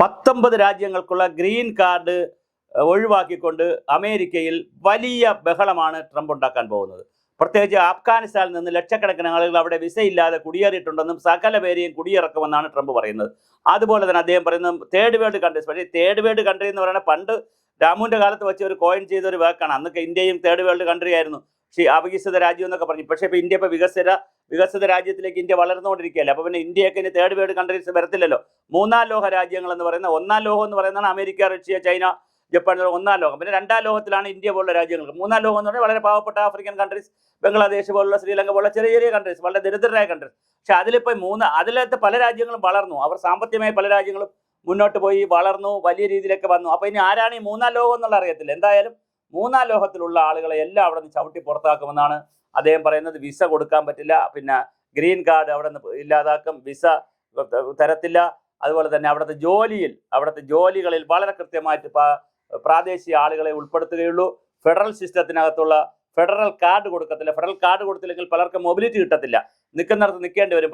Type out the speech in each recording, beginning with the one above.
19 രാജ്യങ്ങൾക്കുള്ള green card ഒഴിവാക്കിക്കൊണ്ട് അമേരിക്കയിൽ വലിയ ബഹളമാണ് ട്രംപ് ഉണ്ടാക്കാൻ പോകുന്നത്. പ്രത്യേകിച്ച് അഫ്ഗാനിസ്ഥാനിൽ നിന്ന് ലക്ഷക്കണക്കിന് ആളുകൾ അവിടെ വിസയില്ലാതെ കുടിയേറിയിട്ടുണ്ടെന്നും സകല പേരെയും കുടിയിറക്കുമെന്നാണ് ട്രംപ് പറയുന്നത്. അതുപോലെ തന്നെ അദ്ദേഹം പറയുന്നത് തേർഡ് വേൾഡ് കൺട്രീസ്. പക്ഷേ തേർഡ് വേൾഡ് കൺട്രി എന്ന് പറയുന്നത് പണ്ട് രാമുവിൻ്റെ കാലത്ത് വെച്ച് ഒരു കോയിൻ ചെയ്ത ഒരു വാക്കാണ്. അന്നൊക്കെ ഇന്ത്യയും തേർഡ് വേൾഡ് കൺട്രി ആയിരുന്നു. പക്ഷേ അവികസിത രാജ്യം എന്നൊക്കെ പറഞ്ഞു. പക്ഷേ ഇപ്പോൾ ഇന്ത്യ ഇപ്പോൾ വികസിത രാജ്യത്തിലേക്ക് ഇന്ത്യ വളർന്നുകൊണ്ടിരിക്കുകയല്ലേ. അപ്പോൾ പിന്നെ ഇന്ത്യയൊക്കെ ഇനി തേർഡ് വേൾഡ് കൺട്രീസ് വരത്തില്ലല്ലോ. മൂന്നാം ലോക രാജ്യങ്ങൾ എന്ന് പറയുന്ന ഒന്നാം ലോകം എന്ന് പറയുന്നതാണ് അമേരിക്ക, റഷ്യ, ചൈന, ജപ്പാൻ ഒന്നാം ലോകം. പിന്നെ രണ്ടാം ലോകത്തിലാണ് ഇന്ത്യ പോലുള്ള രാജ്യങ്ങൾ. മൂന്നാം ലോകം എന്ന് പറഞ്ഞാൽ വളരെ പാവപ്പെട്ട ആഫ്രിക്കൻ കൺട്രീസ്, ബംഗ്ലാദേശ് പോലുള്ള, ശ്രീലങ്ക പോലുള്ള ചെറിയ ചെറിയ കൺട്രീസ്, വളരെ ദരിദ്രരായ കൺട്രീസ്. പക്ഷെ അതിലിപ്പോൾ അതിലത്തെ പല രാജ്യങ്ങളും വളർന്നു. അവർ സാമ്പത്തികമായി പല രാജ്യങ്ങളും മുന്നോട്ട് പോയി വളർന്നു, വലിയ രീതിയിലൊക്കെ വന്നു. അപ്പോൾ ഇനി ആരാണ് ഈ മൂന്നാം ലോകം എന്നുള്ള അറിയത്തില്ല. എന്തായാലും മൂന്നാം ലോകത്തിലുള്ള ആളുകളെ എല്ലാം അവിടെ നിന്ന് ചവിട്ടി പുറത്താക്കുമെന്നാണ് അദ്ദേഹം പറയുന്നത്. വിസ കൊടുക്കാൻ പറ്റില്ല, പിന്നെ ഗ്രീൻ കാർഡ് അവിടെ നിന്ന് ഇല്ലാതാക്കും, വിസ തരത്തില്ല. അതുപോലെ തന്നെ അവിടുത്തെ ജോലികളിൽ വളരെ കൃത്യമായിട്ട് പ്രാദേശിക ആളുകളെ ഉൾപ്പെടുത്തുകയുള്ളൂ. ഫെഡറൽ സിസ്റ്റത്തിനകത്തുള്ള ഫെഡറൽ കാർഡ് കൊടുക്കത്തില്ല. ഫെഡറൽ കാർഡ് കൊടുത്തില്ലെങ്കിൽ പലർക്കും മൊബിലിറ്റി കിട്ടത്തില്ല, നിൽക്കുന്നിടത്ത് നിൽക്കേണ്ടി വരും.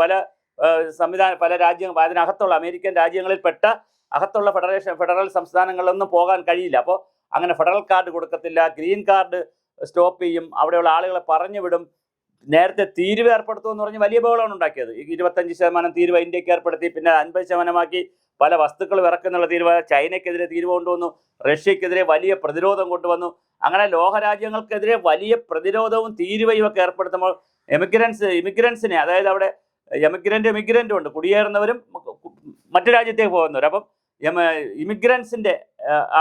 പല രാജ്യങ്ങൾ അതിനകത്തുള്ള അമേരിക്കൻ രാജ്യങ്ങളിൽപ്പെട്ട അകത്തുള്ള ഫെഡറൽ സംസ്ഥാനങ്ങളിലൊന്നും പോകാൻ കഴിയില്ല. അപ്പോൾ അങ്ങനെ ഫെഡറൽ കാർഡ് കൊടുക്കത്തില്ല. ഗ്രീൻ കാർഡ് സ്റ്റോപ്പ് ചെയ്യും. അവിടെയുള്ള ആളുകളെ പറഞ്ഞു വിടും. നേരത്തെ തീരുവ ഏർപ്പെടുത്തുമെന്ന് പറഞ്ഞ് വലിയ ബഹളമാണ് ഉണ്ടാക്കിയത്. 25% തീരുവ ഇന്ത്യക്ക് ഏർപ്പെടുത്തി, പിന്നെ 50% പല വസ്തുക്കൾ ഇറക്കുന്നുള്ള തീരുവ. ചൈനയ്ക്കെതിരെ തീരുവ കൊണ്ടുവന്നു, റഷ്യക്കെതിരെ വലിയ പ്രതിരോധം കൊണ്ടുവന്നു. അങ്ങനെ ലോകരാജ്യങ്ങൾക്കെതിരെ വലിയ പ്രതിരോധവും തീരുവയും ഒക്കെ ഏർപ്പെടുത്തുമ്പോൾ ഇമിഗ്രൻസിനെ, അതായത് അവിടെ ഇമിഗ്രൻറ്റും ഉണ്ട്, കുടിയേറുന്നവരും മറ്റു രാജ്യത്തേക്ക് പോകുന്നവർ. അപ്പം ഇമിഗ്രൻസിൻ്റെ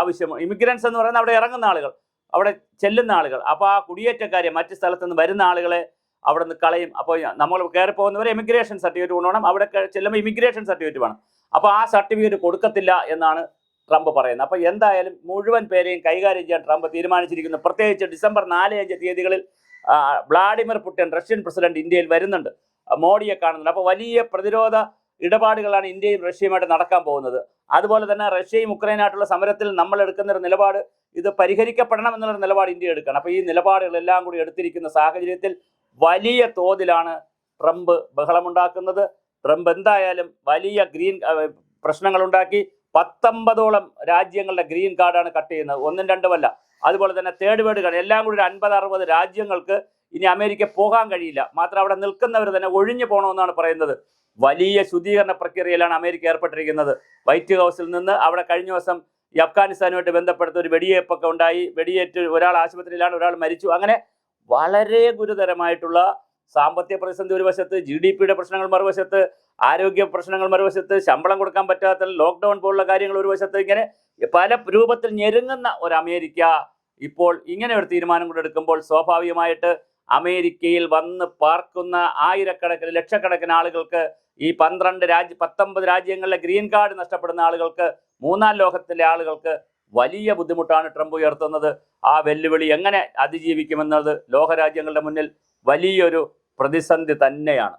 ആവശ്യം, ഇമിഗ്രൻസ് എന്ന് പറയുന്നത് അവിടെ ഇറങ്ങുന്ന ആളുകൾ, അവിടെ ചെല്ലുന്ന ആളുകൾ. അപ്പോൾ ആ കുടിയേറ്റക്കാരെ, മറ്റ് സ്ഥലത്തു നിന്ന് വരുന്ന ആളുകളെ അവിടെ നിന്ന് കളയും. അപ്പോൾ നമ്മൾ കയറി പോകുന്നവരെ എമിഗ്രേഷൻ സർട്ടിഫിക്കറ്റ് കൊണ്ടുപോകണം. അവിടെ ചെല്ലുമ്പോൾ ഇമിഗ്രേഷൻ സർട്ടിഫിക്കറ്റ് വേണം. അപ്പോൾ ആ സർട്ടിഫിക്കറ്റ് കൊടുക്കത്തില്ല എന്നാണ് ട്രംപ് പറയുന്നത്. അപ്പോൾ എന്തായാലും മുഴുവൻ പേരെയും കൈകാര്യം ചെയ്യാൻ ട്രംപ് തീരുമാനിച്ചിരിക്കുന്നു. പ്രത്യേകിച്ച് ഡിസംബർ 4-5 തീയതികളിൽ വ്ളാഡിമിർ പുടിൻ, റഷ്യൻ പ്രസിഡന്റ്, ഇന്ത്യയിൽ വരുന്നുണ്ട്, മോഡിയെ കാണുന്നുണ്ട്. അപ്പോൾ വലിയ പ്രതിരോധ ഇടപാടുകളാണ് ഇന്ത്യയും റഷ്യയുമായിട്ട് നടക്കാൻ പോകുന്നത്. അതുപോലെ തന്നെ റഷ്യയും ഉക്രൈനായിട്ടുള്ള സമരത്തിൽ നമ്മൾ എടുക്കുന്നൊരു നിലപാട്, ഇത് പരിഹരിക്കപ്പെടണം എന്നുള്ളൊരു നിലപാട് ഇന്ത്യ എടുക്കണം. അപ്പോൾ ഈ നിലപാടുകളെല്ലാം കൂടി എടുത്തിരിക്കുന്ന സാഹചര്യത്തിൽ വലിയ തോതിലാണ് ട്രംപ് ബഹളമുണ്ടാക്കുന്നത്. ട്രംപ് എന്തായാലും വലിയ പ്രശ്നങ്ങളുണ്ടാക്കി. 19ഓളം രാജ്യങ്ങളുടെ ഗ്രീൻ കാർഡാണ് കട്ട് ചെയ്യുന്നത്, 1-2 അതുപോലെ തന്നെ തേർഡ് വേൾഡ് കാർഡ്, എല്ലാം കൂടി 50-60 രാജ്യങ്ങൾക്ക് ഇനി അമേരിക്ക പോകാൻ കഴിയില്ല. മാത്രം അവിടെ നിൽക്കുന്നവർ തന്നെ ഒഴിഞ്ഞു പോകണമെന്നാണ് പറയുന്നത്. വലിയ ശുദ്ധീകരണ പ്രക്രിയയിലാണ് അമേരിക്ക ഏർപ്പെട്ടിരിക്കുന്നത്. വൈറ്റ് ഹൗസിൽ നിന്ന് അവിടെ കഴിഞ്ഞ ദിവസം ഈ അഫ്ഗാനിസ്ഥാനുമായിട്ട് ബന്ധപ്പെടുത്ത ഒരു വെടിയേപ്പൊക്കെ ഉണ്ടായി. വെടിയേറ്റ് ഒരാൾ ആശുപത്രിയിലാണ്, ഒരാൾ മരിച്ചു. അങ്ങനെ വളരെ ഗുരുതരമായിട്ടുള്ള സാമ്പത്തിക പ്രതിസന്ധി ഒരു വശത്ത്, GDP-യുടെ പ്രശ്നങ്ങൾ മറുവശത്ത്, ആരോഗ്യ പ്രശ്നങ്ങൾ മറുവശത്ത്, ശമ്പളം കൊടുക്കാൻ പറ്റാത്ത ലോക്ക്ഡൗൺ പോലുള്ള കാര്യങ്ങൾ ഒരു വശത്ത്, ഇങ്ങനെ പല രൂപത്തിൽ ഞെരുങ്ങുന്ന ഒരു അമേരിക്ക ഇപ്പോൾ ഇങ്ങനെ ഒരു തീരുമാനം കൂടെ എടുക്കുമ്പോൾ സ്വാഭാവികമായിട്ട് അമേരിക്കയിൽ വന്ന് പാർക്കുന്ന ആയിരക്കണക്കിന് ലക്ഷക്കണക്കിന് ആളുകൾക്ക്, ഈ 19 രാജ്യങ്ങളിലെ ഗ്രീൻ കാർഡ് നഷ്ടപ്പെടുന്ന ആളുകൾക്ക്, മൂന്നാം ലോകത്തിലെ ആളുകൾക്ക് വലിയ ബുദ്ധിമുട്ടാണ് ട്രംപ് ഉയർത്തുന്നത്. ആ വെല്ലുവിളി എങ്ങനെ അതിജീവിക്കുമെന്നത് ലോകരാജ്യങ്ങളുടെ മുന്നിൽ വലിയൊരു പ്രതിസന്ധി തന്നെയാണ്.